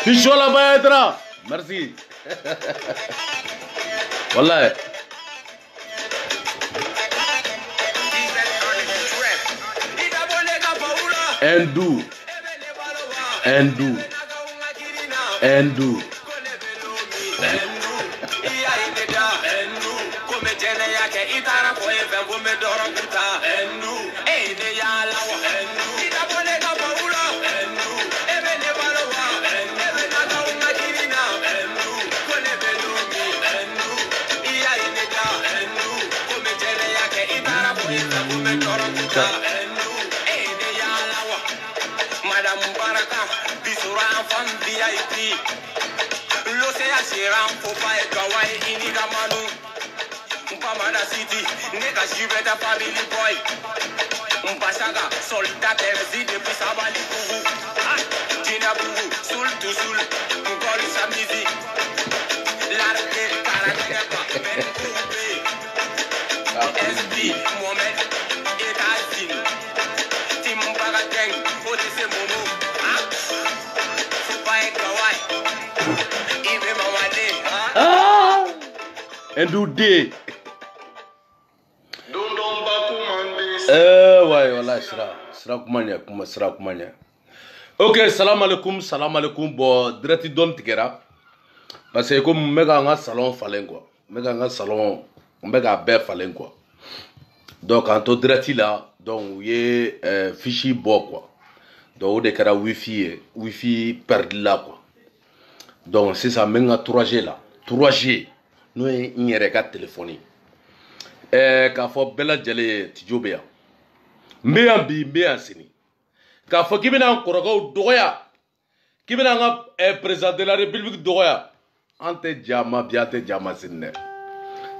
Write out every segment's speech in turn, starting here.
Fichola Baedra, merci. Wallah. Endu. Madame Baraka, Bisura enfant VIP. L'océan Siram, Popa et Kawaii, Inigamanu. Mpamada City, Nega Jubeta Family Boy. Mpasaga, Solita Terzi, depuis Sabali Kourou. Tina Bourou, Soul to Soul, Nkoli Samizi. L'arte, Karatepa, Ben Koubé. SB, Mohamed, Etazine. Tim Bagateng, Otise Momo. Popa et Kawaii. Ibe Mawade. Endu. Ouais, voilà, sera kumanya. Ok, salam alaikum, bon, direct don tigera. Parce que comme mega nga salon falen quoi. Mega salon, mega be falen quoi. Donc en to direct là, donc yé fichi bo quoi. Donc de kara wifi perdu là quoi. Donc c'est ça menga 3G là. 3G. Nous y ka téléphonie. K'a fɔ bɛɛ lajɛlen Tijo bɛ yan n bɛ yan bi n bɛ yan sini k'a fɔ k'i bɛna n kɔrɔkɛw dɔgɔya k'i bɛna n ka président de la république dɔgɔya an tɛ jama bi an tɛ jama sini dɛ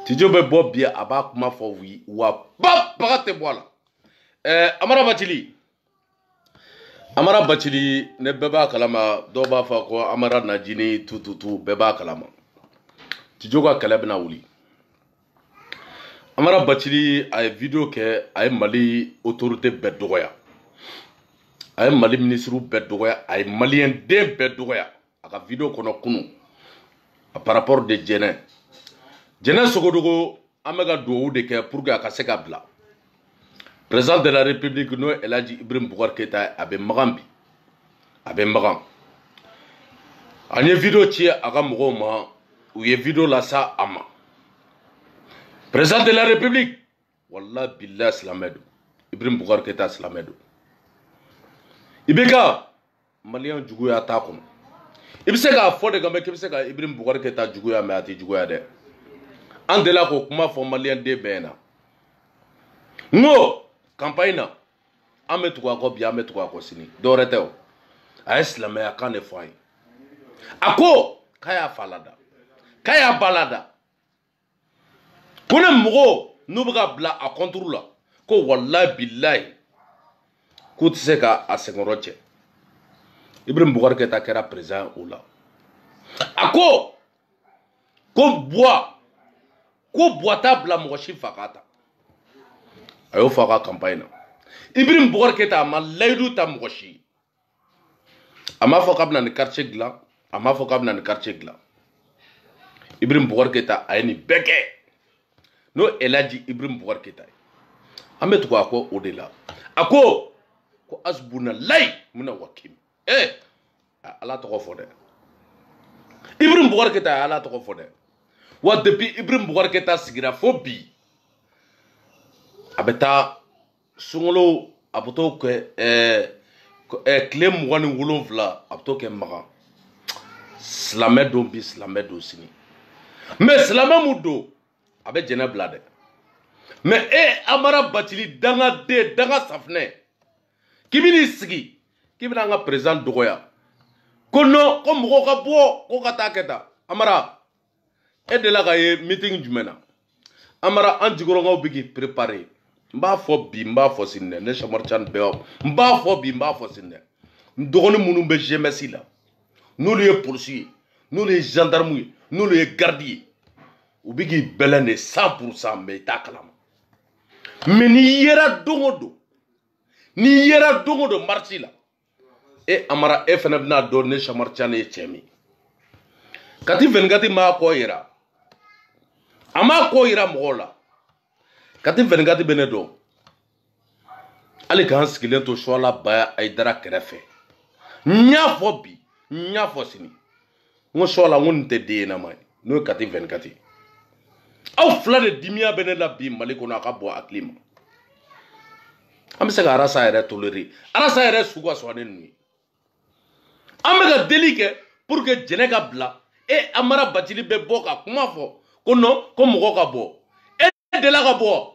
Tijo bɛ bɔ bi a b'a kuma fɔ wi wa baga tɛ bɔ a la Amara Bacili ne bɛɛ b'a kalama dɔw b'a fɔ ko Amara Najini tututu bɛɛ b'a kalama Tijo ka kɛlɛ bɛna wuli Amara Bachili a vidéo ke a Mali autorité bɛɛ dɔgɔya. A Mali ministre bɛɛ dɔgɔya, a malien den bɛɛ dɔgɔya. A ka vidéo kɔnɔ kunu. Par rapport de Djene. Djene Sogodogo an bɛ ka duwawu de kɛ pour que a ka se ka bila. Président de la République n'o El Hadji Ibrahim Boubacar Keïta a bɛ magan bi. A bɛ magan. An ye vidéo ci a ka mɔgɔw ma, u ye vidéo lasa a ma. Président de la République, wallah billah silamɛ don. Ibrahim Boubacar Keïta silamɛ don. I bɛ ka malien juguya t'a kɔnɔ. I bɛ se k'a fɔ de kan mɛ k'i bɛ se ka Ibrahim Boubacar Keïta juguya mɛ a tɛ juguya dɛ. An delila k'o kuma fɔ malien den bɛɛ ɲɛna. N ko campagne na an bɛ tugu a kɔ bi an bɛ tugu a kɔ sini dɔwɛrɛ tɛ o. A ye silamɛya kan de fɔ an ye. A ko k'a y'a fa lada, k'a y'a ba lada. Ko ne mɔgɔw n'u bɛ ka bila a contre la ko wallahi billahi k'u tɛ se k'a sɛgɛnyɔrɔ cɛ. Ibrahim Boubacar Keïta kɛra président o la. A ko buwa t'a bila mɔgɔ si fa k'a ta. A y'o fɔ a ka campagne na. Ibrahim Boubacar Keïta a ma layidu ta mɔgɔ si. A m'a fɔ k'a bɛna nin quartier dilan, a m'a fɔ k'a bɛna nin quartier dilan. Ibrahim Boubacar Keïta a ye nin bɛɛ kɛ. N'o El Hadji Ibrahim Boubacar Keïta ye. An bɛ tugu a kɔ o de la. A ko asbunalayi mina wakim. Ala tɔgɔ fɔ dɛ. Ibrahim Boubacar Keïta a Ala tɔgɔ fɔ dɛ. Wa depuis Ibrahim Boubacar Keïta sigira fo bi a bɛ taa sunkalo a bɛ t'o kɛ tile 27 a bɛ t'o kɛ Magan. Silamɛ don bi silamɛ don sini. Mais silamɛ mun don a bɛ jɛnɛ bila dɛ. Mais Amara Bachili dangaden danga safinɛ k'i bɛ n'i sigi k'i bɛna an ka président dɔgɔya ko non ko mɔgɔw ka bɔ ko ka taa kɛ tan. Amara e delila ka ye meeting jumɛn na. Amara an jikɔrɔkaw bɛ k'i préparer. N b'a fɔ bi n b'a fɔ sini dɛ ne Chamar Tidiane bɛɛ n b'a fɔ bi n b'a fɔ sini dɛ. N dɔgɔnin minnu bɛ GMS la n'olu ye polisi ye n'olu ye gendarme ye n'olu ye garde ye u bɛ k'i bɛlɛn de 100% mais i t'a kalama. Mais n'i yera don o don marche la Amara e fana bɛna dɔn ne Chamar Tidiane ye cɛ min. Kati 24 m'a kɔ yira a m'a kɔ yira mɔgɔw la. Kati 24 bɛ ne dɔn hali k'an sigilen to Suwala Baya Ayidara kɛrɛfɛ. N y'a fɔ bi n y'a fɔ sini n ko Suwala n ko nin tɛ den ɲɛnama ye n'o ye Kati 24 ye. Aw fila de dimiya bɛ ne la bi Mali kɔnɔ a ka bɔ hakili ma. An bɛ se ka Arasa yɛrɛ tolérer. Arasa yɛrɛ su ka sɔn ni ninnu ye. An bɛ ka deli kɛ pour que jɛnɛ ka bila. Amara Bachili bɛ bɔ ka kuma fɔ ko non ko mɔgɔ ka bɔ. E delila ka bɔ.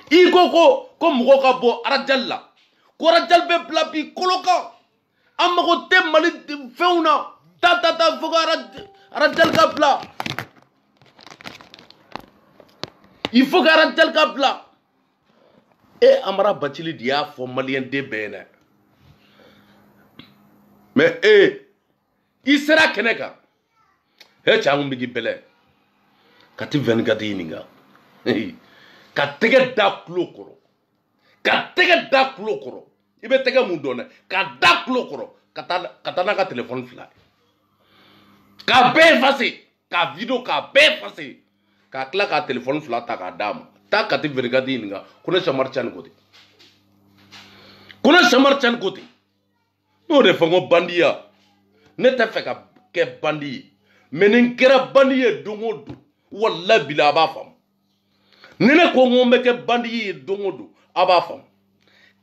I ko mɔgɔ ka bɔ Arajali la. Ko Arajali bɛ bila bi kolo kan. An mago tɛ Mali fɛnw na. Ta fo ka Arajali ka bila. Il faut que Arajali ka bila. Amara Bachili de y'a fɔ malien den bɛɛ ɲɛna. Mais i sera kɛnɛ kan. Cɛ an kun bɛ k'i bɛlɛn. Kati 24 ɲininka. Ka tɛgɛ da tulo kɔrɔ. Ka tɛgɛ da tulo kɔrɔ. I bɛ tɛgɛ mun dɔn dɛ. Ka da tulo kɔrɔ. Ka taa n'a ka téléphone fila. K'a bɛɛ effacer. Ka vidéo k'a bɛɛ effacer. K'a tila k'a téléphone fila ta k'a d'a ma. Taa Kati 24 ɲininka. Ko ne Chamar Tidiane ko ten. Ko ne Chamar Tidiane ko ten. N'o de fɔ n ko bandiya. Ne tɛ fɛ ka kɛ bandi ye. Mais nin kɛra bandi ye don o don. Wallahi billahi a b'a faamu. Ni ne ko n ko n bɛ kɛ bandi ye don o don a b'a faamu.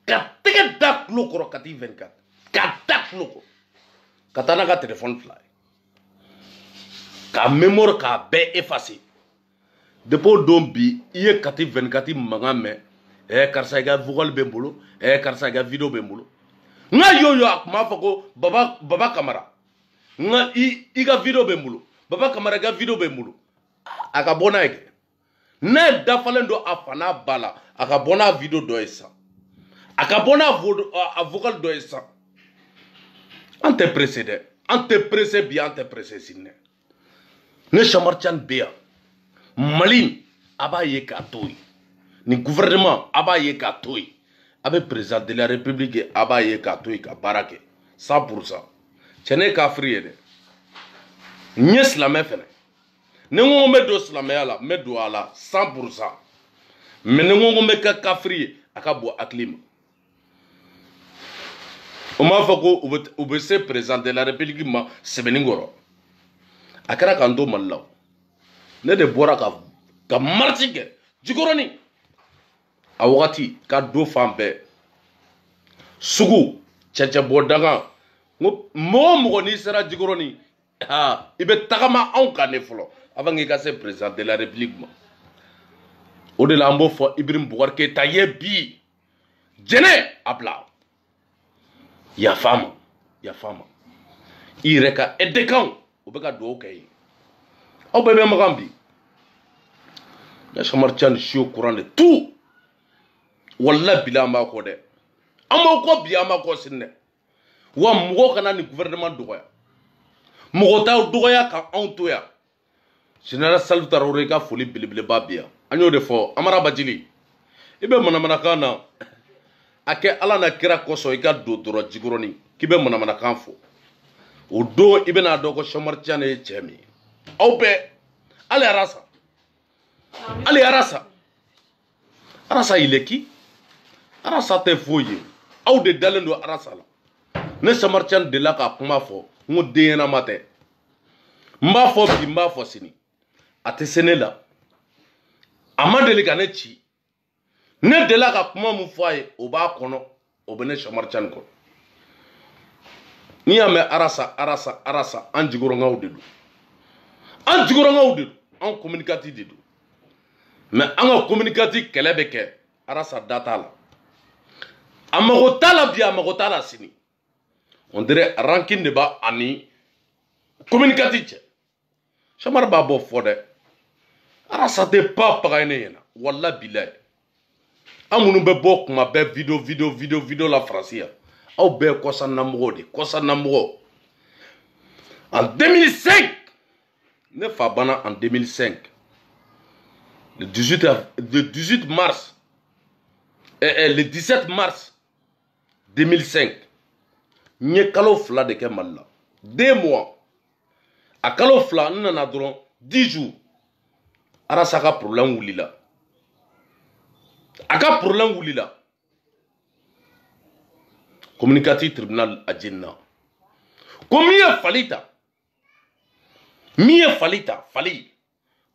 Ka tɛgɛ da tulo kɔrɔ Kati 24. Ka da tulo kɔrɔ. Ka taa n'a ka téléphone fila ye. Ka mémoire k'a bɛɛ effacer. Depuis o don bi i ye Kati 24 mankan mɛn. Karisa i ka vocal bɛ n bolo. Karisa i ka vidéo bɛ n bolo. N ka yo a tun b'a fɔ ko Baba Kamara. I ka vidéo bɛ n bolo. Baba Kamara i ka vidéo bɛ n bolo. A ka bɔ n'a ye kɛ. N'a ye dafalen don a fa n'a ba la a ka bɔ n'a vidéo dɔ ye sisan. A ka bɔ n'a vocal dɔ ye sisan. An tɛ pressé dɛ. An tɛ pressé bi an tɛ pressé sini dɛ. Ne Chamar Tidiane bɛ yan. Mali a b'a ye k'a to yen nin gouvernement a b'a ye k'a to yen a bɛ président de la république ye a b'a ye k'a to yen ka baara kɛ 100%. cɛ ne ye kafiri ye dɛ n ye silamɛ fɛnɛ ni n ko n bɛ don silamɛya la n bɛ don a la 100%. mais ni n ko n bɛ kɛ kafiri ye a ka bɔ hakili ma o m'a fɔ ko u bɛ se président de la république ma sɛbɛnni kɔrɔ a kɛra k'an to mali la ne de bɔra ka marche kɛ Jikɔrɔni a wagati ka do fan bɛɛ sugu cɛcɛ bɔ dangan ko mɔgɔ mɔgɔ n'i sera Jikɔrɔni i bɛ tagama anw kan ne fɔlɔ avant k'i ka se président de la république ma o de la an b'o fɔ Ibrahim Boubacar Keïta ye bi jɛnɛ a bila yafa ma i yɛrɛ ka aidekan o bɛ ka dugawu kɛ ye aw bɛɛ bɛ magan bi ne Samaritian ni Siyo kuran de tout walla bila an b'a kɔ dɛ an b'aw kɔ bi an b'a kɔ sini dɛ wa mɔgɔ kana nin gouvernement dɔgɔya mɔgɔ t'aw dɔgɔya ka anw to yan général Salifu Tarawele i ka foli belebeleba bi yan an y'o de fɔ Amara Bajili i bɛ manamanakan na a kɛ ala na kira kɔsɔn i ka don dɔrɔn Jikɔrɔni k'i bɛ manamanakan fɔ o don i bɛna dɔn ko Samaritian ye cɛ min ye aw bɛɛ hali arasa il est qui arasa tɛ foyi ye aw de dalen don arasa la ne Samaritian de la ka kuma fɔ n ko den ɲɛnama tɛ n b'a fɔ bi n b'a fɔ sini a tɛ se ne la a ma deli ka ne ci ne delila ka kuma mun fɔ a ye o b'a kɔnɔ o bɛ ne Samaritian kɔnɔ n'i y'a mɛn arasa an Jikɔrɔnkaw de don an communicatif de don mais an ka communicatif kɛlɛ bɛ kɛ arasa da t'a la a mago t'a la bi a mago t'a la sini on dirait rancune de b'a ani communicatif cɛ Samara b'a bɔ fɔ dɛ arasa tɛ pas paga ne ɲɛna walla bilayi an minnu bɛ bɔ kuma bɛɛ video la faransi yan aw bɛɛ ye kɔsanamɔgɔw de kɔsanamɔgɔ en 2005 ne fa banna en 2005 le 17 mars le 17 mars 2005 n ye kalo 2 de kɛ Mali la 2 mois a kalo 2 n nana dɔrɔn 10 jours arasa ka problème wulila a ka problème wulila communicatif tribunal a jenina ko min ye fali ta fali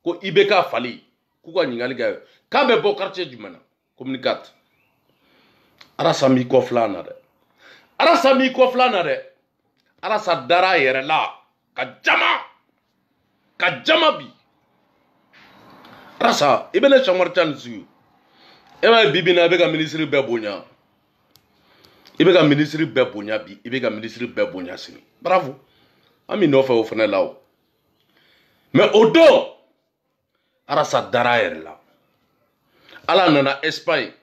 ko IBK fali k'u ka ɲininkali kɛ k'a bɛ bɔ quartier jumɛn na communicat arasa m'i kɔfilɛ an na dɛ arasa dara a yɛrɛ la ka jama bi arasa i bɛ ne Samaritian sigi e b'a ye bibi in na i bɛ ka ministre bɛɛ bonya i bɛ ka ministre bɛɛ bonya bi i bɛ ka ministre bɛɛ bonya sini bravo an b'i nɔfɛ o fana la o mais o don arasa dara a yɛrɛ la ala nana Espagne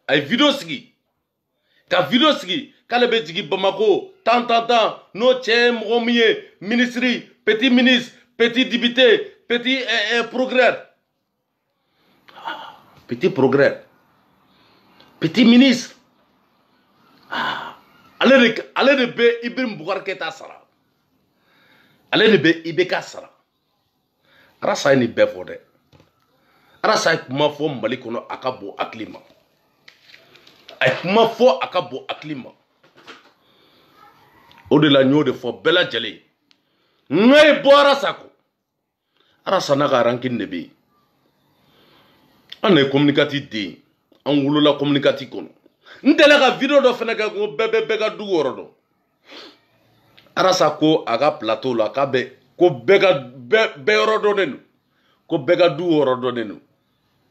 a ye video sigi k'ale bɛ jigin Bamako tan n'o cɛ ye mɔgɔ min ye ministre petit ministre petit député petit progrès petit ministre ale de bɛ Ibrahim Boubacar Keïta sara ale de bɛ IBK sara arasa ye nin bɛɛ fɔ dɛ arasa ye kuma fɔ Mali kɔnɔ a ka bɔ hakili ma o de la n y'o de fɔ bɛɛ lajɛlen n ye bɔ arasa kɔ arasa n'a ka rancune de bɛ yen an de ye communicatif den an wolola communicatif kɔnɔ n delila ka video dɔ fana kɛ ko bɛɛ ka dugu yɔrɔ dɔn arasa ko a ka plateau la k'a bɛ ko bɛɛ yɔrɔ dɔnnen don ko bɛɛ ka dugu yɔrɔ dɔnnen don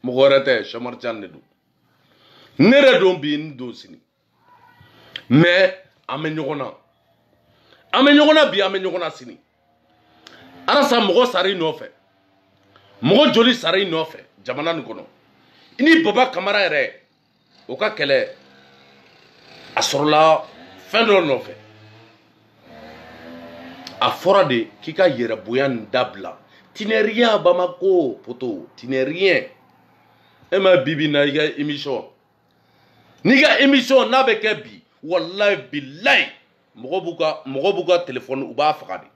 mɔgɔ wɛrɛ tɛ Samaritian de don ne yɛrɛ don bi n don sini mais an bɛ ɲɔgɔn na bi an bɛ ɲɔgɔn na sini arasa mɔgɔ sara i nɔfɛ mɔgɔ joli sara i nɔfɛ jamana nin kɔnɔ i ni Baba Kamara yɛrɛ o ka kɛlɛ a sɔrɔla fɛn dɔ nɔfɛ a fɔra de k'i ka yɛrɛ bonya nin dabila Tu n'es rien à Bamako, poto. Tu n'es rien. Et ma bibi na iga émission. Niga émission na beke bi. Wallahi billahi. Mogobuka téléphone ou ba fagadi.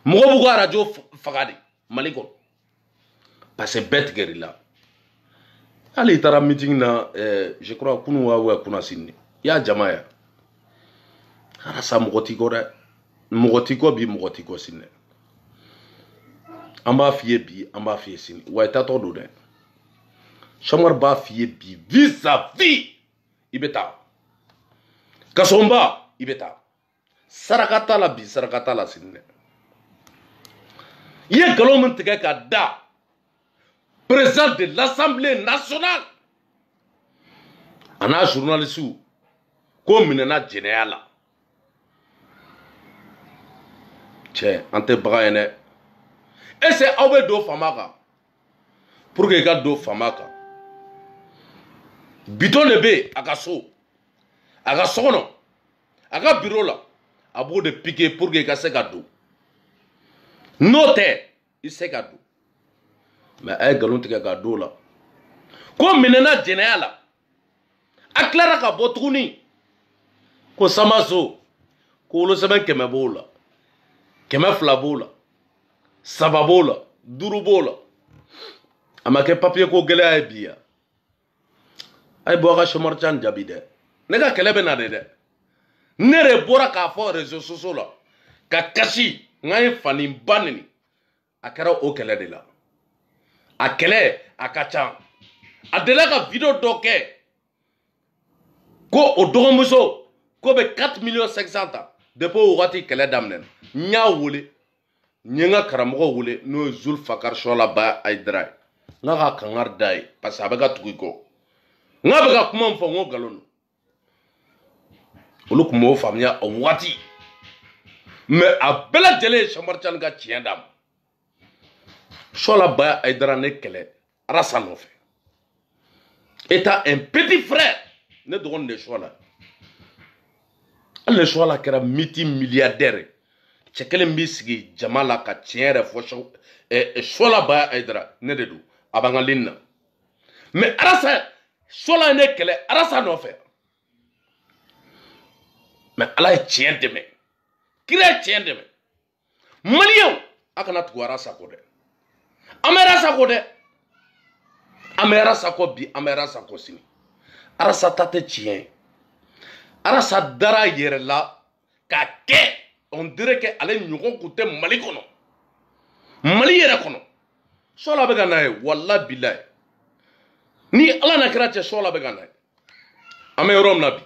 Mogobuka radio fagadi. Malikon. Parce que bête guerilla. Allez, il y a un meeting na, je crois, kuna sinni. Ya jamaya. Arasa mogotiko re. Mogotiko bi mogotiko sinne. Amba fiye bi, amba fiye sinni. Wa ita to do de. Shamar ba fiye bi vis-à-vis. Ibeta. Kasomba, ibeta. Sarakata la bi, sarakata la sinne. Ye galon tige ka da. Président de l'Assemblée nationale. Ana journaliste ko minena général. Tiens, ante bagayene. Et c'est awe do famaka. Pour que ga do famaka. Bito lebe akaso. Aga sono. Aga bureau la. Abo de piquer pour que ga se ga do. Note, il se ga do. Mais ay galon tigɛ ka do la ko minɛna jɛnɛya la a tilara ka bɔ tuguni ko samaso ko wolosɛbɛn 100 b'o la 200 b'o la 3 b'o la 5 b'o la a ma kɛ papiye ko gɛlɛya ye bi ya a ye bɔ a ka Chomar Tchane jaabi dɛ ne ka kɛlɛ bɛ na de dɛ ne de bɔra k'a fɔ réseaux sociaux la ka kasi n ka ye fani ba nini a kɛra o kɛlɛ de la. A kɛlɛ a ka ca a delila ka video dɔ kɛ ko o dɔgɔmuso ko bɛ 4,500,000 ta depuis o wagati kɛlɛ daminɛ n y'a wele n ye n ka karamɔgɔ wele n'o ye Zulfakar Sholaba Aidara ye n ka ka kangari da ye parce que a bɛ ka tugu i kɔ n ka bɛ ka kuma min fɔ n ko nkalon don olu tun b'o faamuya o wagati mais a bɛɛ lajɛlen ye Chomar Tchane ka tiɲɛ d'a ma. Sholaba Aidara ne kɛlɛ Arasa nɔfɛ. Étant un petit frère ne dɔgɔnin de Shola. Ale Shola kɛra multimilliardaire. Cɛ kelen b'i sigi jama la ka tiɲɛ yɛrɛ fɔ Sholaba Aidara ne de don a b'an ka ligne na. Mais Arasa Shola ne kɛlɛ Arasa nɔfɛ. Mais Ala ye tiɲɛ dɛmɛ. Kira ye tiɲɛ dɛmɛ. Maliyɛnw a kana tugu Arasa kɔ dɛ. Arasa ko dɛ Arasa ko bi Arasa ko sini Arasa ta tɛ tiɲɛ ye Arasa dara yɛrɛ la ka kɛ on dirait que ale ɲɔgɔn kun tɛ Mali kɔnɔ Mali yɛrɛ kɔnɔ Shola bɛ ka na ye walahi bilahi ni Ala na kɛra cɛ Shola bɛ ka na ye an bɛ yɔrɔ min na bi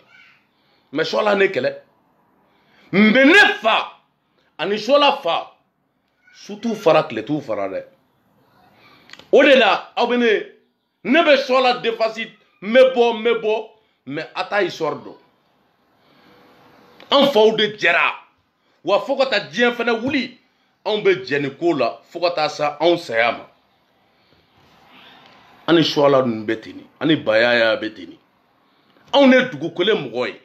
mais Shola ne kɛlɛ mais ne fa ani Shola fa surtout fara tiletu fara dɛ. O de la aw bɛ ne bɛ Shola défense n bɛ bɔ mais a t'a histoire dɔn an faw de jɛra wa fo ka taa diɲɛ fɛnɛ wuli anw bɛ jɛ nin ko la fo ka taa se anw saya ma an ni Shola ninnu bɛ ten an ni Bayaya bɛ ten anw ne dugukolo mɔgɔ ye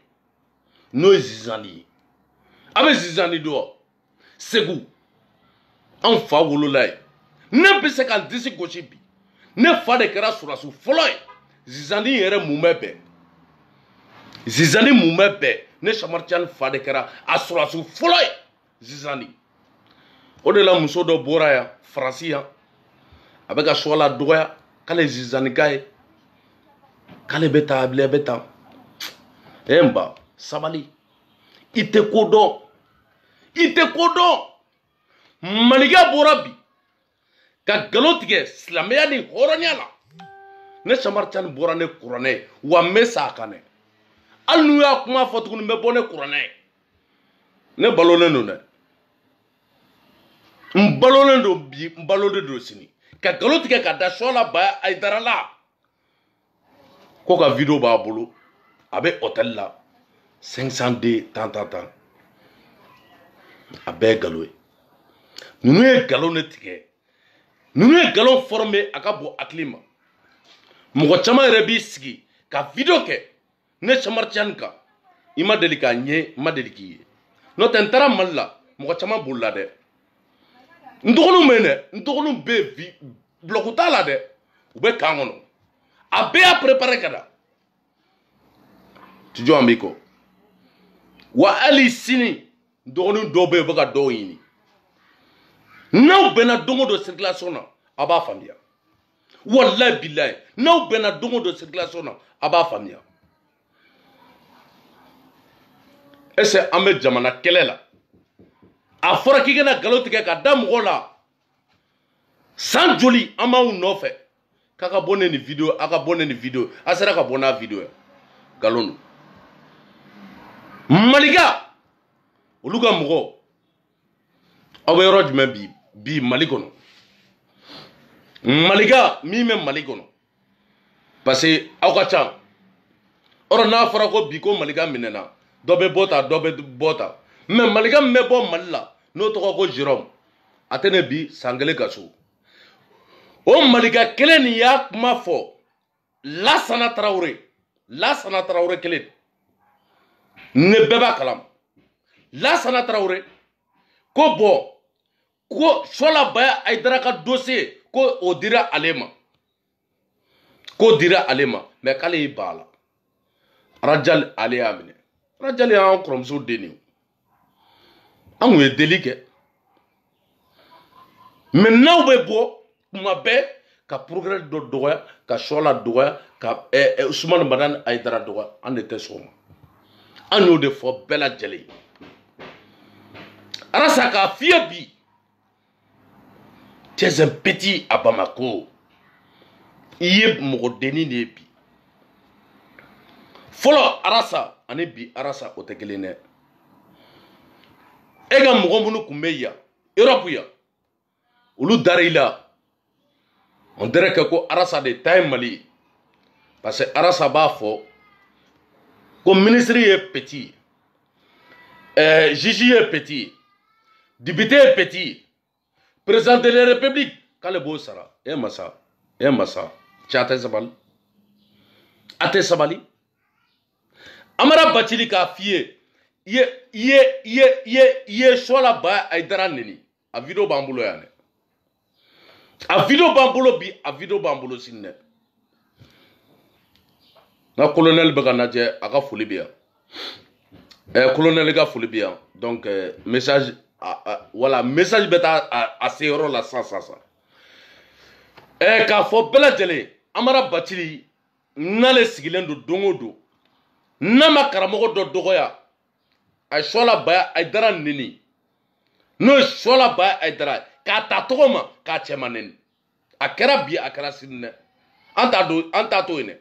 n'o ye Zizani ye a bɛ Zizani dɔn Segu anw fa wolola ye. Ne bɛ se ka n disi gosi bi ne fa de kɛra surasiw fɔlɔ ye Zizani yɛrɛ mun bɛ bɛn Zizani mun bɛ bɛn ne Chomar Tchane fa de kɛra a surasiw fɔlɔ ye Zizani o de la muso dɔ bɔra yan Faransi yan a bɛ ka Shola dɔgɔya k'ale ye Zizanika ye k'ale bɛ taa bile bɛ taa n ba sabali i tɛ ko dɔn malikɛ bɔra bi ka galon tigɛ silamɛya ni hɔrɔnya la ne Chomar Tchane bɔra ne kuranɛ wa n bɛ sa a kan dɛ hali n'u y'a kuma fɔ tuguni n bɛ bɔ ne kuranɛ ne balolen don dɛ n balolen don bi n balolen don sini ka galon tigɛ ka da Sholaba Aidara la ko ka video b'a bolo a bɛ hôtel la 500D tan a bɛɛ ye galon ye ninnu ye galon de tigɛ ninnu ye galon formé a ka bɔ hakili ma mɔgɔ caman yɛrɛ b'i sigi ka video kɛ ne Chomar Tchane kan i ma deli k'a ɲɛ n ma deli k'i ye n'o tɛ n taara Mali la mɔgɔ caman bolila dɛ ndogonu mene ndogonu be bloku ta la de u be kan kɔnɔ a bɛɛ y'a préparé ka da tu jɔ an b'i kɔ wa hali sini dɔgɔnin dɔw bɛ yen u bɛ ka dɔw ɲini n'aw bɛnna don o don circulation na a b'a faamuya walayi bilayi n'aw bɛnna don o don circulation na a b'a faamuya est-ce que an bɛ jamana kɛlɛ la a fɔra k'i kana nkalon tigɛ ka da mɔgɔw la san joli an b'aw nɔfɛ k'a ka bɔ ne ni video a ka bɔ ne ni video a sera ka bɔ n'a video ye nkalon don Malika olu ka mɔgɔ aw bɛ yɔrɔ jumɛn bi Mali kɔnɔ Malika min bɛ Mali kɔnɔ parce que aw ka ca ɔrɔ n'a fɔra ko bi ko Malika minɛna dɔ bɛ bɔ ta dɔ bɛ bɔ ta mais Malika min bɛ bɔ Mali la n'o tɔgɔ ko Jérôme a tɛ ne bi san kelen ka so o Malika kelen nin y'a kuma fɔ Lassana Traoré kelen ne bɛɛ b'a kalama Lassana Traoré ko bɔn ko Sola Baya Aïdara ka dossier ko o dira ale ma mais k'ale y'i ban a la Rajal ale y'a minɛ Rajal y'an kɔrɔmuso den de an kun ye deli kɛ mais n'aw bɛ bɔ kuma bɛɛ ka progrès dɔ dɔgɔya ka Sola dɔgɔya ka Ousmane Madani Aïdara dɔgɔya an de tɛ sɔn o ma an y'o de fɔ bɛɛ lajɛlen Arasa k'a fiyɛ bi tu es un petit à Bamako i ye mɔgɔdenni de ye bi fɔlɔ Arasa ani bi Arasa o tɛ kelen dɛ e ka mɔgɔ minnu tun bɛ yan Europe yan olu dara i la on dirait que ko Arasa de ta ye Mali parce que Arasa b'a fɔ ko ministre ye petit juge ye petit député ye petit président de la République k'ale b'o sara e masa cɛ a tɛ sabali Amara Bacili k'a f'i ye Sola Baya Aïdara neni a video b'an bolo yan dɛ a video b'an bolo bi a video b'an bolo sini dɛ na colonel bɛ ka lajɛ a ka foli bɛ yan colonel ka foli bɛ yan donc message voilà message bɛ taa a se yɔrɔ la sisan k'a fɔ bɛɛ lajɛlen Amara Bacili n'ale sigilen don don o don n'a ma karamɔgɔ dɔ dɔgɔya a ye Sola Baya Aïdara neni n'o ye Sola Baya Aïdara k'a ta tɔgɔ ma k'a cɛ ma neni a kɛra bi a kɛra sini dɛ an t'a to yen dɛ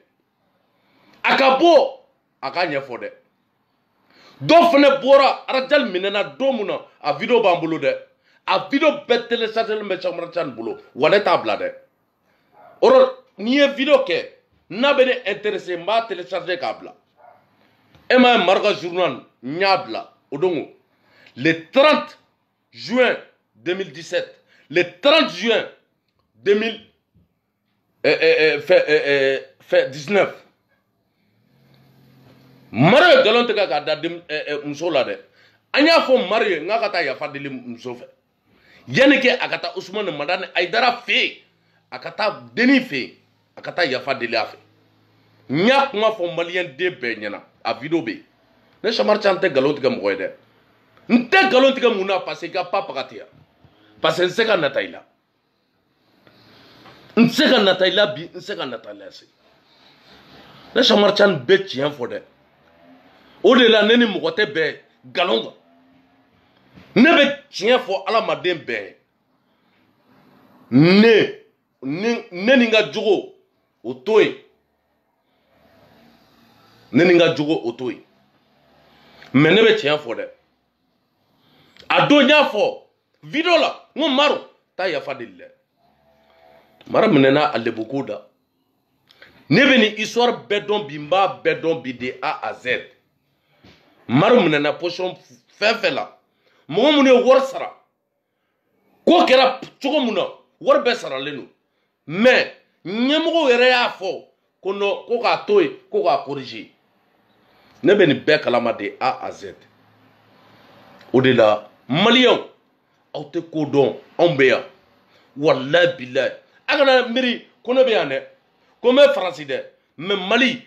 a ka bɔ a ka ɲɛfɔ dɛ dɔ fana bɔra Rajal minɛna don mun na a video b'an bolo dɛ a video bɛɛ téléchargé bɛ Cheikh Oumar Tchane bolo wa ne t'a bila dɛ ɔrɔ n'i ye video kɛ n'a bɛ ne intéressé n b'a téléchargé k'a bila e m'a ye Marika journal n y'a bila o don le 30 juin 2017 le 30 juin 2019 Mara ye galon tigɛ k'a da muso la dɛ an y'a fɔ Mara ye n k'a ka taa yafa deli muso fɛ yanni kɛ a ka taa Ousmane Madani Aïdara fɛ yen a ka taa denni fɛ yen a ka taa yafa deli a fɛ n y'a kuma fɔ maliyɛn den bɛɛ ɲɛna a video bɛ yen ne Cheikh Oumar Tchane tɛ galon tigɛ mɔgɔ ye dɛ n tɛ galon tigɛ mun na parce que i ka pa pagati yan parce que n tɛ se ka nata i la n tɛ se ka nata i la bi n tɛ se ka nata i la sini ne Cheikh Oumar Tchane bɛ tiɲɛ fɔ dɛ o de la ne ni mɔgɔ tɛ bɛn galon kan ne bɛ tiɲɛ fɔ adamaden bɛɛ ne ni n ka jogo o to yen ne ni n ka jogo o to yen mais ne bɛ tiɲɛ fɔ dɛ a don n y'a fɔ video la n ko Maru taa yafa deli dɛ Mara minɛna a lebuko da ne bɛ nin histoire bɛɛ dɔn bi n b'a bɛɛ dɔn bi de A à Z Maru minɛna position fɛn fɛn la mɔgɔ minnu ye wari sara ko kɛra cogo mun na wari bɛɛ saralen don mais ɲɛmɔgɔw yɛrɛ y'a fɔ ko non ko k'a to yen ko k'a corriger ne bɛ nin bɛɛ kalama de A à Z o de la maliyɛnw aw tɛ ko dɔn anw bɛ yan wallahi billahi a kana miiri ko ne bɛ yan dɛ ko n bɛ faransi dɛ mais Mali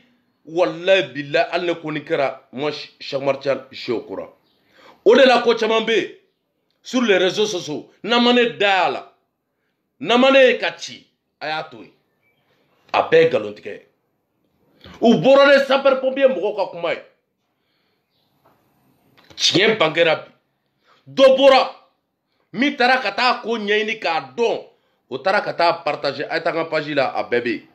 wallahi billahi hali ne ko ni kɛra moi Cheikh Oumar Tall je suis au courant o de la ko caman bɛ yen sur les réseaux sociaux n'an ma ne da a la n'an ma ne ye ka ci a y'a to yen a bɛɛ ye nkalontigɛ ye u bɔra ne sapeur pompier mɔgɔw ka kuma ye tiɲɛ bangera bi dɔ bɔra min taara ka taa ko ɲɛɲini k'a dɔn o taara ka taa partager a ye taa n ka page la a bɛɛ bɛ yen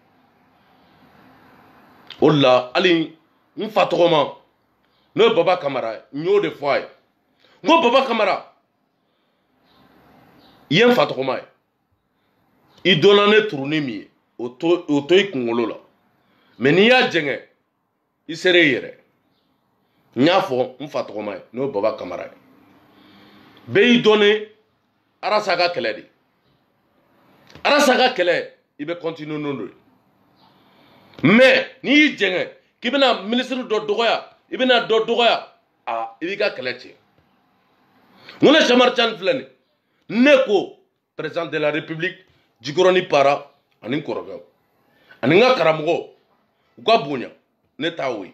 o de la hali n fa tɔgɔma n'o ye Baba Kamara ye n y'o de fɔ a ye n ko Baba Kamara i ye n fa tɔgɔma ye i donna ne turunin min ye o to i kunkolo la mais n'i y'a jɛngɛ i sera i yɛrɛ n y'a fɔ n fa tɔgɔma ye n'o ye Baba Kamara ye bɛɛ y'i dɔnne Arasa ka kɛlɛ de Arasa ka kɛlɛ i bɛ continuer n'o de mais n'i y'i jɛngɛ k'i bɛna ministre dɔ dɔgɔya i bɛna dɔ dɔgɔya i b'i ka kɛlɛ tiɲɛ n ko ne Cheikh Oumar Tall filɛ nin ne ko président de la république Jikɔrɔni Para ani n kɔrɔkɛw ani n ka karamɔgɔw u ka bonya ne t'a o ye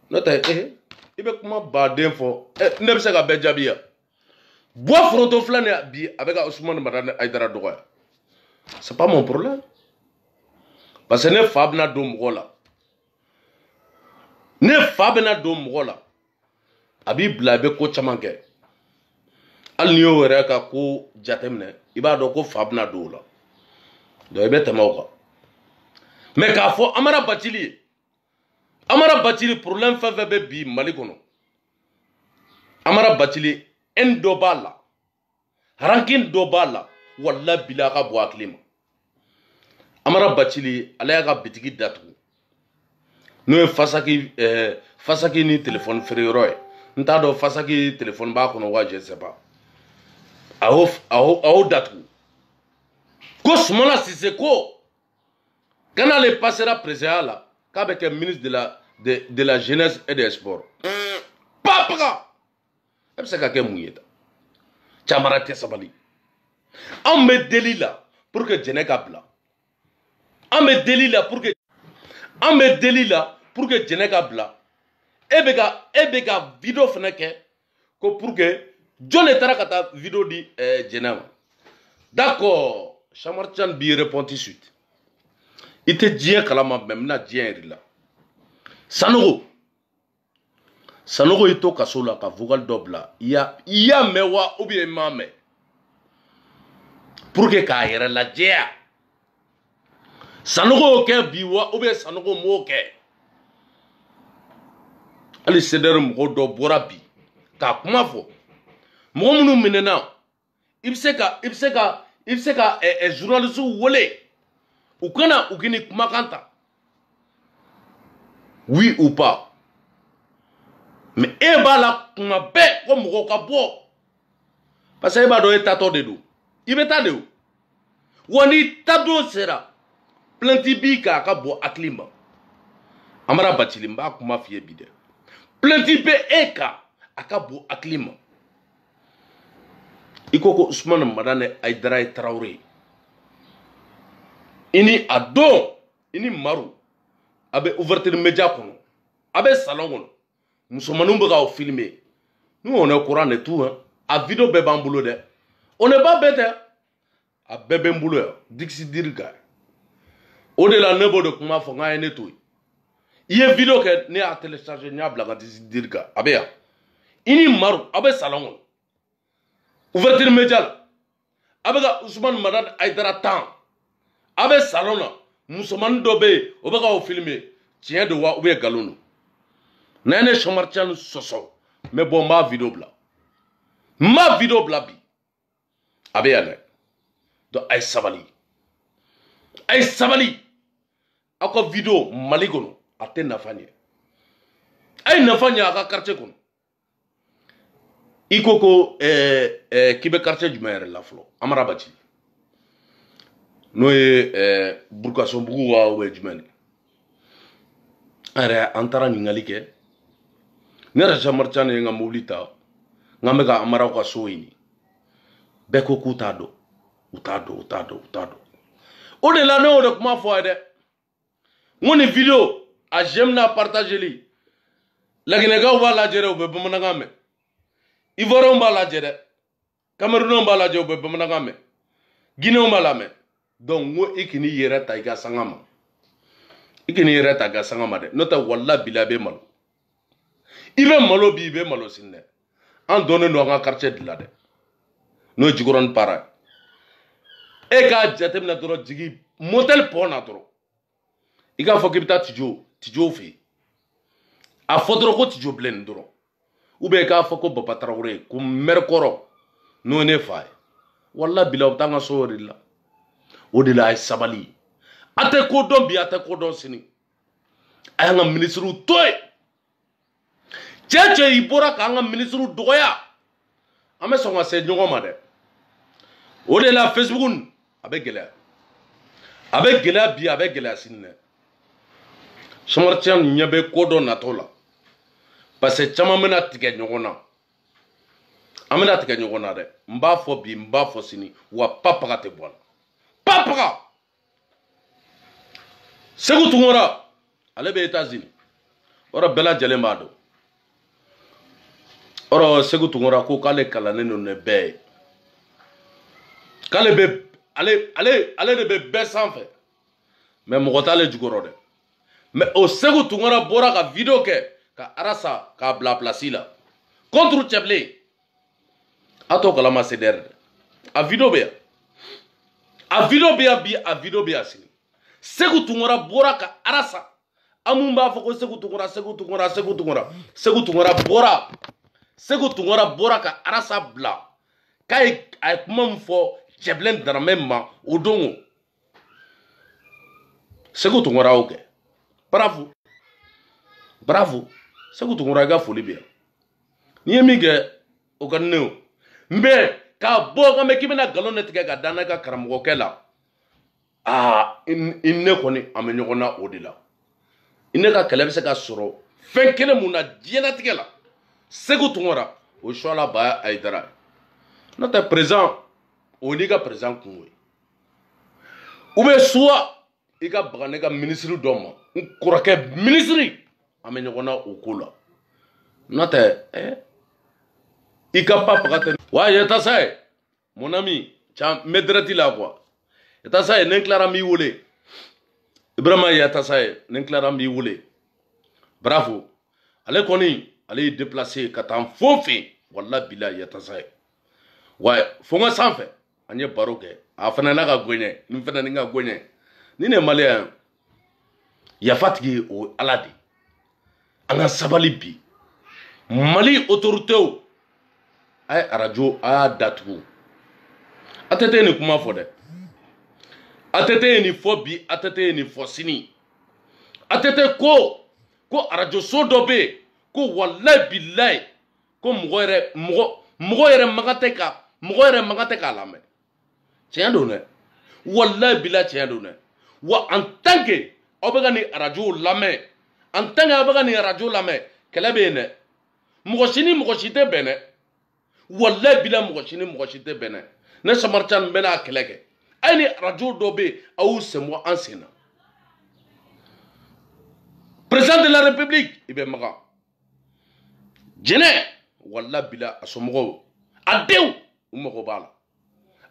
n'o tɛ i bɛ kuma baden fɔ ne bɛ se ka bɛɛ jaabi yan Bois Foronto filɛ nin bi a bɛ ka Ousmane Madani Aidara dɔgɔya c'est pas mon problème parce que ne fa bɛna don mɔgɔ la ne fa bɛna don mɔgɔ la a b'i bila a bɛ ko caman kɛ hali n'i y'o yɛrɛ ka ko jateminɛ i b'a dɔn ko fa bɛna don o la donc i bɛ tɛmɛ o kan mais k'a fɔ Amara Bacili ye Amara Bacili problème fɛn fɛn bɛ bi Mali kɔnɔ Amara Bacili en dɔ b'a la ranking dɔ b'a la wallahi billahi a ka bɔ hakili ma Amara Bacili ale y'a ka bitigi datugu n'o ye Fasaki ni téléphone feere yɔrɔ ye n t'a dɔn Fasaki téléphone b'a kɔnɔ wa je sais pas a y'o datugu ko Sumala Sise ko quand ale passera président la k'a bɛ kɛ ministre de la jeunesse et des sports papaga e bɛ se ka kɛ mun ye ta camara tɛ sabali anw bɛ deli la pour que jɛnɛ ka bila an bɛ deli la pour que jɛnɛ ka bila e bɛ ka video fana kɛ ko pour que jɔn de taara ka taa video di jɛnɛ ma d'accord Cheikh Oumar Tall b'i répond tout de suite i tɛ diɲɛ kalama mais n bɛna diɲɛ yɛrɛ la Sanogo y'i to kaso la ka vocal dɔ bila i y'a mɛn wa ou bien i m'a mɛn pour que k'a yɛrɛ lajɛya Sanogo y'o kɛ bi wa ou bien Sanogo m'o kɛ hali CDR mɔgɔ dɔ bɔra bi k'a kuma fɔ mɔgɔ minnu minɛna i bɛ se ka journaliste wele u kana u k'i ni kumakan ta oui ou pas mais e b'a la kuma bɛɛ ko mɔgɔw ka bɔ parce que e b'a dɔn e tatɔ de don i bɛ taa de o wa n'i ta don sera plainte b'i kan a ka bɔ hakili ma Amara Bacili n b'a kuma f'i ye bi dɛ plainte bɛ e kan a ka bɔ hakili ma i ko Ousmane Madani Aidara ye Tarawele i ni a don i ni Maru a bɛ ouverture média kɔnɔ a bɛ salon kɔnɔ musomaninw bɛ k'aw filmer nous on est courant de tout hein a vidéo bɛɛ b'an bolo dɛ on n'est pas bête a bɛɛ bɛ n bolo yan Dixi Dirika o de la ne b'o de kuma fɔ n k'a ye ne to yen i ye vidéo kɛ ne y'a télécharger n y'a bila n ka Dixi Dirika a bɛ yan i ni Maru a bɛ salon kɔnɔ ouverture média la a bɛ ka Ousmane Madani Aidara tan a bɛ salon na musomanin dɔ bɛ yen o bɛ k'aw filmer tiɲɛ don wa ou bien nkalon don n'a ye ne Cheikh Oumar Tall sɔsɔ mais bon n b'a vidéo bila bi a bɛ yan dɛ donc a ye sabali aw ka vidéo Mali kɔnɔ a tɛ nafa ɲɛ a ye nafa ɲɛ a ka quartier kɔnɔ i ko k'i bɛ quartier jumɛn yɛrɛ la fɔlɔ Amara Bacili n'o ye Burukasonbugu wa ou bien jumɛn an yɛrɛ an taara ɲininkali kɛ ne yɛrɛ Cheikh Oumar Tall ye n ka mobili ta n k'an bɛ ka Amaraw ka so ɲini bɛɛ ko k'u t'a dɔn u t'a dɔn u t'a dɔn u t'a dɔn o de la ne y'o de kuma fɔ a ye dɛ n ko nin video a j'aime n'a partageli laginɛkaw b'a lajɛ dɛ u bɛ bamanankan mɛn ivoiriyɛnw b'a lajɛ dɛ camerounɛnw b'a lajɛ u bɛ bamanankan mɛn guinéenw b'a lamɛn donc n ko i k'i yɛrɛ ta i ka sanga ma i k'i yɛrɛ ta i ka sanga ma dɛ n'o tɛ walahi bilahi i bɛ malo i bɛ malo bi i bɛ malo sini dɛ an donnen don an ka quartier de la dɛ n'o ye Jikɔrɔni para ye e k'a jateminɛ dɔrɔn jigi motel pɔn na dɔrɔn i k'a fɔ k'i bɛ taa Tijo fɛ yen a fɔ dɔrɔn ko Tijo bilen nin dɔrɔn ou bien i k'a fɔ ko Baba Tarawele ko maire kɔrɔ n'o ye ne fa ye walahi bilahi o bɛ taa an ka so de la o de la a ye sabali a tɛ ko dɔn bi a tɛ ko dɔn sini a y'an ka ministres to yen cɛ cɛ i bɔra k'an ka ministres dɔgɔya an bɛ sɔn ka se ɲɔgɔn ma dɛ o de la Facebook a bɛ gɛlɛya bi a bɛ gɛlɛya sini dɛ Samaratian ɲɛ bɛ ko dɔ natɔ la parce que caman bɛna tigɛ ɲɔgɔn na an bɛna tigɛ ɲɔgɔn na dɛ n b'a fɔ bi n b'a fɔ sini wa papaga tɛ bɔ a la papaga Segu Tunkara ale bɛ États-Unis o yɔrɔ bɛɛ lajɛlen b'a dɔn o yɔrɔ Segu Tunkara ko k'ale kalannen don ne bɛɛ ye k'ale bɛ ale de bɛ bɛɛ sanfɛ mais mɔgɔ t'ale jukɔrɔ dɛ mais o Segu Tunkara bɔra ka video kɛ ka Arasa k'a bila place la contre Cɛbilen a t'o kalama CDR dɛ a video bɛ yan a video bɛ yan bi a video bɛ yan sini Segu Tunkara bɔra ka Arasa an mun b'a fɔ ko Segu Tunkara bɔra ka Arasa bila k'a ye kuma min fɔ Cɛbilen Daramɛ ma o don o Segu Tunkara y'o kɛ bravo Segu Tunkara i ka foli bɛ yan n'i ye min kɛ o ka di ne o mais k'a bɔ kan bɛ k'i bɛna nkalon de tigɛ ka da n'a ka karamɔgɔkɛ la i ne kɔni an bɛ ɲɔgɔn na o de la i ne ka kɛlɛ bɛ se ka sɔrɔ fɛn kelen mun na diɲɛlatigɛ la Segu Tunkara o choix la Ba Ayidara n'o tɛ président o n'i ka président kungo ye ou bien soit i ka baga ne ka ministre dɔ ma n kɔrɔkɛ ministre an bɛ ɲɔgɔn na o ko la n'o tɛ i ka papaga tɛ wa Yatasa ye mon ami n bɛ direct la quoi Yatasa ye ne tilara n b'i wele Ibrahima Yatasa ye ne tilara n b'i wele bravo ale kɔni ale y'i déplacé ka taa n fo fɛ yen walahi bilahi Yatasa ye wa fo n ka sanfɛ an ye baro kɛ a fana n'a ka gɔɲɛ nin fana ni n ka gɔɲɛ ni ne ye maliyɛn yafatigi o ye Ala de an ka sabali bi Mali autoritéw a ye radio a y'a datugu ATT ye nin kuma fɔ dɛ ATT ye nin fɔ bi ATT ye nin fɔ sini ATT ko radio so dɔ bɛ yen ko walahi bilahi ko mɔgɔ yɛrɛ makan tɛ k'a lamɛn tiɲɛ don dɛ walahi bilahi tiɲɛ don dɛ wa en tant que aw bɛ ka nin radio lamɛn en tant que aw bɛ ka nin radio lamɛn kɛlɛ bɛ yen dɛ mɔgɔ si ni mɔgɔ si tɛ bɛn dɛ walahi bilahi mɔgɔ si ni mɔgɔ si tɛ bɛn dɛ ne Samaratian bɛ n'a kɛlɛ kɛ a ye ni radio dɔ bɛ yen a y'u sen bɔ an sen na président de la république i bɛ magan jɛnɛ walahi bilahi a somɔgɔw a denw u mago b'a la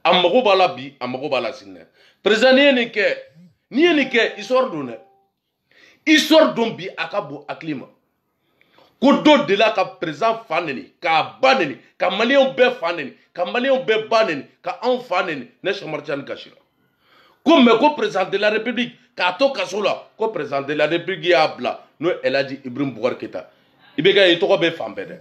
a mago b'a la bi a mago b'a la sini dɛ président n'i ye nin kɛ histoire don dɛ histoire don bi a ka bon hakili ma ko dɔ delila ka président fa neni k'a ba neni ka maliyɛnw bɛɛ fa neni ka maliyɛnw bɛɛ ba neni ka anw fa neni ne Samaratian kasira ko mais ko président de la république k'a to kaso la ko président de la république y'a bila n'o ye El Hadji Ibrahim Boubacar Keita i bɛ kɛ i tɔgɔ bɛ fan bɛɛ dɛ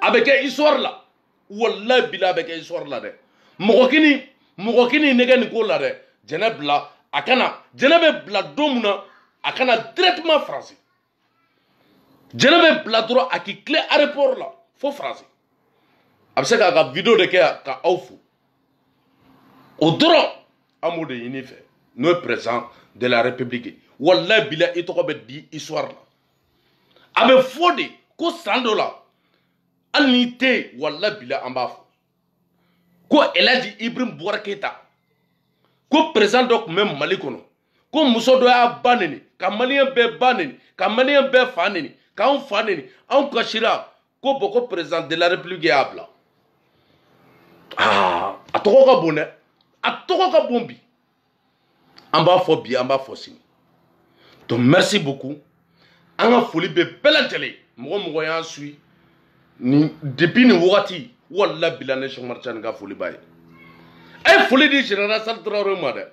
a bɛ kɛ histoire la walahi bilahi a bɛ kɛ histoire la dɛ mɔgɔ kini nɛgɛ nin ko la dɛ jɛnɛ bila a kana jɛnɛ bɛ bila don min na a kana directement France jɛnɛ bɛ bila dɔrɔn a k'i tilen aéroport la fo France a bɛ se k'a ka video de kɛ ka aw fo o dɔrɔn an b'o de ɲini fɛ n'o ye président de la république walahi bilahi i tɔgɔ bɛ di histoire la a bɛ fɔ de ko san dɔ la hali n'i tɛ yen walahi bilahi an b'a fɔ ko Elhaji Ibrahim Boubacar Keïta ko président dɔ tun bɛ Mali kɔnɔ ko muso dɔ y'a ba neni ka maliyɛn bɛɛ ba neni ka maliyɛn bɛɛ fa neni k'anw fa neni anw kasira ko bon ko président de la république y'a bila a tɔgɔ ka bon dɛ a tɔgɔ ka bon bi an b'a fɔ bi an b'a fɔ sini donc merci beaucoup an ka foli bɛ bɛɛ lajɛlen mɔgɔ mɔgɔ y'an suit ni depuis nin wagati wala bila ne Cheikh Oumar Tchani ka foli b'a ye a ye foli di général Salifu Tarawele ma dɛ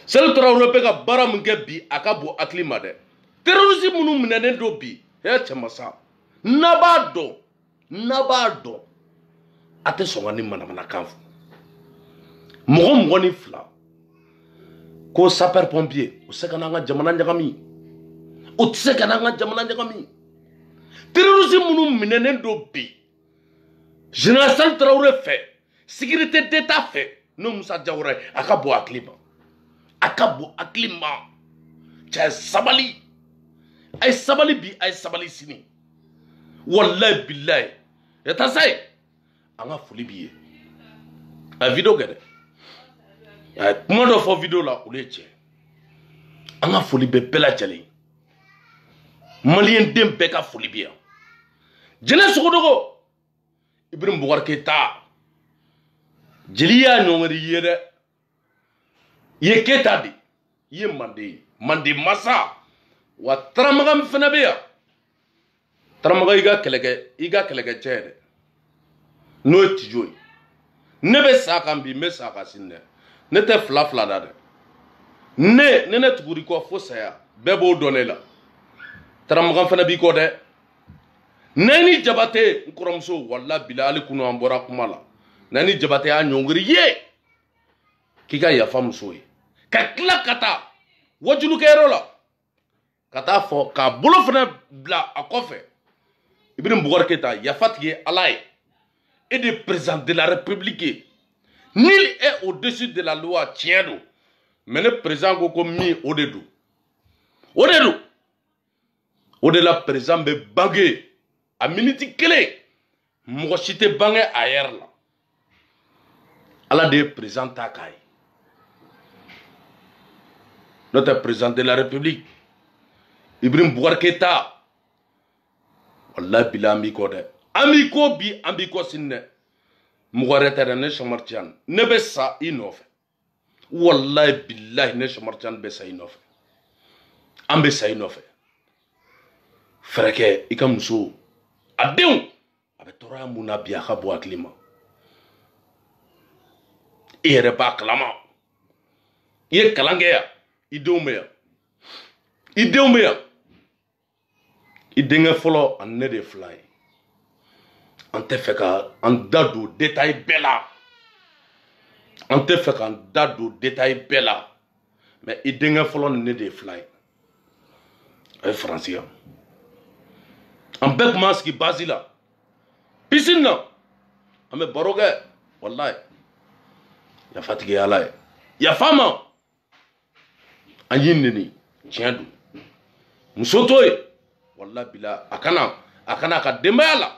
Salifu Tarawele bɛ ka baara min kɛ bi a ka bon hakili ma dɛ terroriste minnu minɛnen don bi cɛ masa n'a b'a dɔn a tɛ sɔn ka ni manamanakan fɔ mɔgɔ 22 ko sapeur pompier o tɛ se ka n'an ka jamana ɲagami o tɛ se ka n'an ka jamana ɲagami terroriste minnu minɛnen don bi général Salifu Tarawele fɛ sécurité d'état fɛ n'o Musa Jawara ye a ka bon hakili ma a ka bon hakili ma cɛ sabali a ye sabali bi a ye sabali sini wallahi billahi ya ta sa ye an ka foli b'i ye a ye video kɛ dɛ a ye kuma dɔ fɔ video la olu ye tiɲɛ an ka foli bɛ bɛɛ lajɛlen maliyɛn den bɛɛ ka foli bɛ yan jɛnɛ Sogodogo Ibrahim Boubacar Keïta jeli y'a ɲɔngiri i ye dɛ i ye Keïta de i ye Mande masa wa Taramaga min fana bɛ yan Taramaga i ka kɛlɛkɛ cɛ ye dɛ n'o ye Tijo ye ne bɛ sa kan bi n bɛ sa kan sini dɛ ne tɛ fila da dɛ ne tuguri kɔ fo saya bɛɛ b'o dɔn ne la Taramaga fana b'i kɔ dɛ Nani Jabate n kɔrɔmuso wala bila hali kunu an bɔra kuma la Nani Jabate y'a ɲɔngiri ye k'i ka yafa muso ye ka tila ka taa wajulukɛyɔrɔ la ka taa fɔ k'a bolo fana bila a kɔfɛ Ibrahim Boubacar Keïta yafa tigi ye Ala ye et de président de la république nul est au-dessus de la loi tiɲɛ don mais ne président ko min o de don o de la président bɛ bange a minute kelen mɔgɔ si tɛ bange a yɛrɛ la Ala de ye président ta k'a ye n'o tɛ président de la république Ibrahim Boubacar Keïta wallahi bila an b'i kɔ dɛ an b'i kɔ bi an b'i kɔ sini dɛ mɔgɔ wɛrɛ tɛ dɛ ne Cheikh Oumar Tchani ne bɛ sa i nɔfɛ wallahi billahi ne Cheikh Oumar Tchani bɛ sa i nɔfɛ an bɛ sa i nɔfɛ fɛrɛ kɛ i ka muso a denw a bɛ tɔɔrɔya mun na bi a ka bɔ hakili ma i yɛrɛ b'a kalama i ye kalan kɛ yan i denw bɛ yan i denkɛ fɔlɔ ani ne de ye fila ye an tɛ fɛ ka an da don détail bɛɛ la mais i denkɛ fɔlɔ ni ne de ye fila ye a ye faransiya an bɛɛ tun b'an sigi basi la piscine na an bɛ baro kɛ wallahi yafa tigi ye Ala ye yafa ma an y'i neni tiɲɛ don muso to ye wallahi bila a kana a ka denbaya la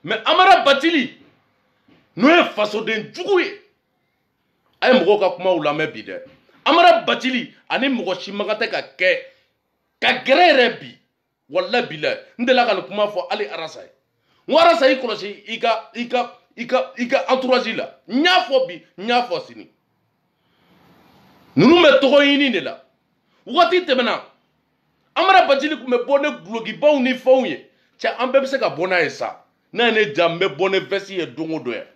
mais Amara Batili n'o ye fasoden jugu ye a ye mɔgɔw ka kumaw lamɛn bi dɛ Amara Batili ani mɔgɔ si man kan tɛ ka gɛrɛ yɛrɛ bi wallahi bila n delila ka nin kuma fɔ hali Arasa ye n ko Arasa i kɔlɔsi i ka entourage la n y'a fɔ bi n y'a fɔ sini ninnu bɛ tɔgɔ ɲini de la wagati tɛmɛna Amara Batili tun bɛ bɔ ne gulokibaw ni fɛnw ye cɛ an bɛɛ bɛ se ka bɔ n'a ye sa n'a ye ne ja n bɛ bɔ ne veste ye don o don yan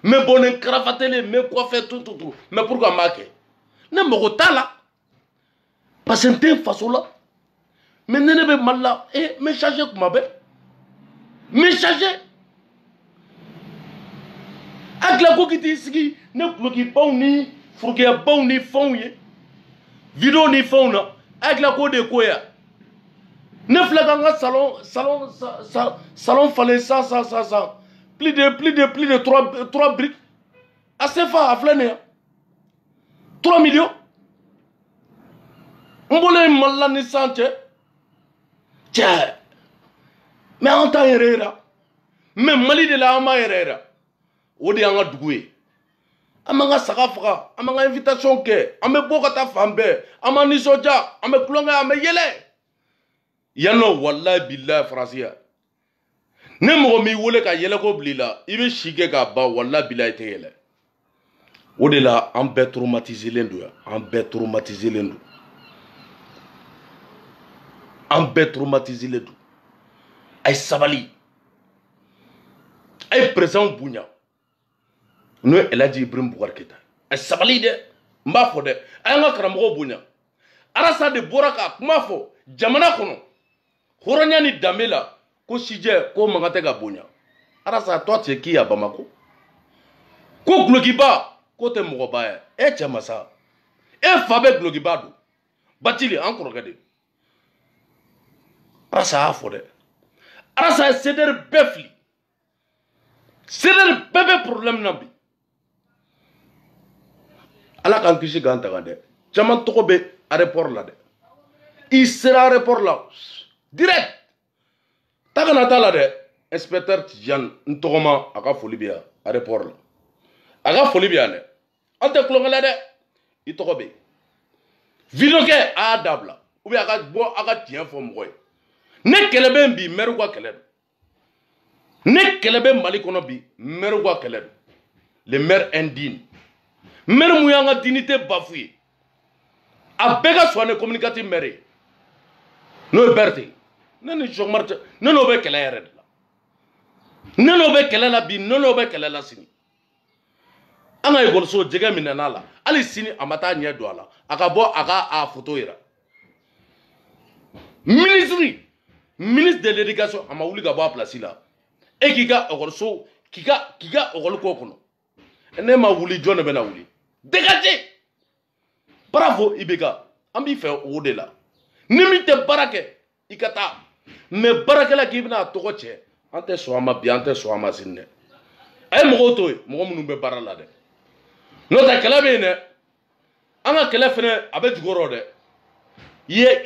n bɛ bɔ ne karafatele n bɛ kɔfɛ tututu mais pourquoi n b'a kɛ ne mago t'a la parce que n tɛ n faso la mais ne bɛ Mali la n bɛ changer kuma bɛɛ n bɛ changer a dilan ko k'i t'i sigi ne gulokibaw ni furukiyabaw ni fɛnw ye video ni fɛnw na a dilan ko de ye ko ye ne filɛ k'an ka salon falen san plus de 3 briques a CFA a filɛ nin ye 3 millions n bɔlen Mali la ni san cɛ mais an t'an yɛrɛ yira mais Mali de la an b'a yɛrɛ yira o de y'an ka dugu ye an b'an ka saga faga an b'an ka invitation kɛ an bɛ bɔ ka taa fan bɛɛ an b'an nisɔndiya an bɛ kulonkɛ an bɛ yɛlɛ yan nɔ walayi bilayi faransi ya ne mɔgɔ m'i wele ka yɛlɛko bila i la i bɛ si kɛ k'a ban walayi bilayi i tɛ yɛlɛ o de la an bɛɛ traumatiselen don yan an bɛɛ traumatiselen don an bɛɛ traumatiselen don a ye sabali a ye président bonya n'o ye Elhaji Ibrahim Boubacar Keïta a ye sabali dɛ n b'a fɔ dɛ a y'an ka karamɔgɔw bonya Arasa de bɔra ka kuma fɔ jamana kɔnɔ hɔrɔnya ni danbe la ko sijɛ ko mankan tɛ ka bonya Arasa toi tu es qui à Bamako ko gulokiba ko tɛ mɔgɔba ye e cɛ ma sa e fa bɛ gulokiba don Batili an kɔrɔkɛ de Arasa y'a fɔ dɛ Arasa ye CDR bɛɛ fili CDR bɛɛ bɛ problème na bi Ala k'an kisi k'an tanga dɛ caman tɔgɔ bɛ aéroport la dɛ i sera aéroport la direct ta kana t'a la dɛ inspecteur Tidiane n tɔgɔma a ka foli bɛ yan aéroport la a ka foli bɛ yan dɛ an tɛ kulonkɛ la dɛ i tɔgɔ bɛ yen video kɛ a y'a dabila ou bien a ka bɔ a ka tiɲɛ fɔ mɔgɔ ye ne kɛlɛ bɛ yen bi maire ka kɛlɛ don ne kɛlɛ bɛ Mali kɔnɔ bi maire ka kɛlɛ don les maires indignes maire mun y'an ka dignité bafoué a bɛɛ ka sɔn ne communicatif maire ye n'o ye Berthe ne ni Cheikh Umar ne n'o bɛ kɛlɛ yɛrɛ de la ne n'o bɛ kɛlɛ la bi ne n'o bɛ kɛlɛ la sini an ka ekɔliso jɛgɛ minɛna la hali sini a ma taa ɲɛ don a la a ka bɔ a ka a photo yira ministre de l'éducation a ma wuli ka bɔ a place la e k'i ka ekɔliso k'i ka ekɔliko kɔnɔ ne ma wuli jɔn de bɛ na wuli dégagez bravo Ibeka an b'i fɛ o de la ni min tɛ baara kɛ i ka taa mais baarakɛla k'i bɛna a tɔgɔ cɛ an tɛ sɔn a ma bi an tɛ sɔn a ma sini dɛ a ye mɔgɔw to yen mɔgɔ minnu bɛ baara la dɛ n'o tɛ kɛlɛ bɛ yen dɛ an ka kɛlɛ fɛnɛ a bɛ jukɔrɔ dɛ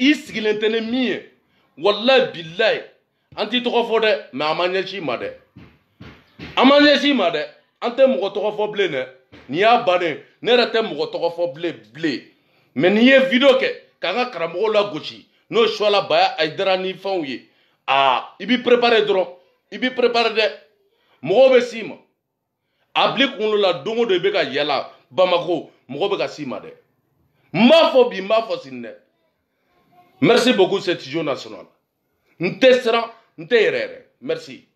i sigilen tɛ ni min ye walayi bilayi an t'i tɔgɔ fɔ dɛ mais an ma ɲɛsin i ma dɛ an ma ɲɛsin i ma dɛ an tɛ mɔgɔ tɔgɔ fɔ bilen dɛ nin y'a bannen ne yɛrɛ tɛ mɔgɔ tɔgɔ fɔ bilen mais n'i ye video kɛ k'an ka karamɔgɔw lagosi n'o ye Suala Baya Ayidara ni fɛnw ye i b'i préparer dɔrɔn i b'i préparer dɛ mɔgɔw bɛ s'i ma a bila i kunkolo la don o don i bɛ ka yala Bamako mɔgɔw bɛ ka s'i ma dɛ n b'a fɔ bi n b'a fɔ sini dɛ merci beaucoup c'est studio national n tɛ siran n tɛ yɛrɛ yɛrɛ merci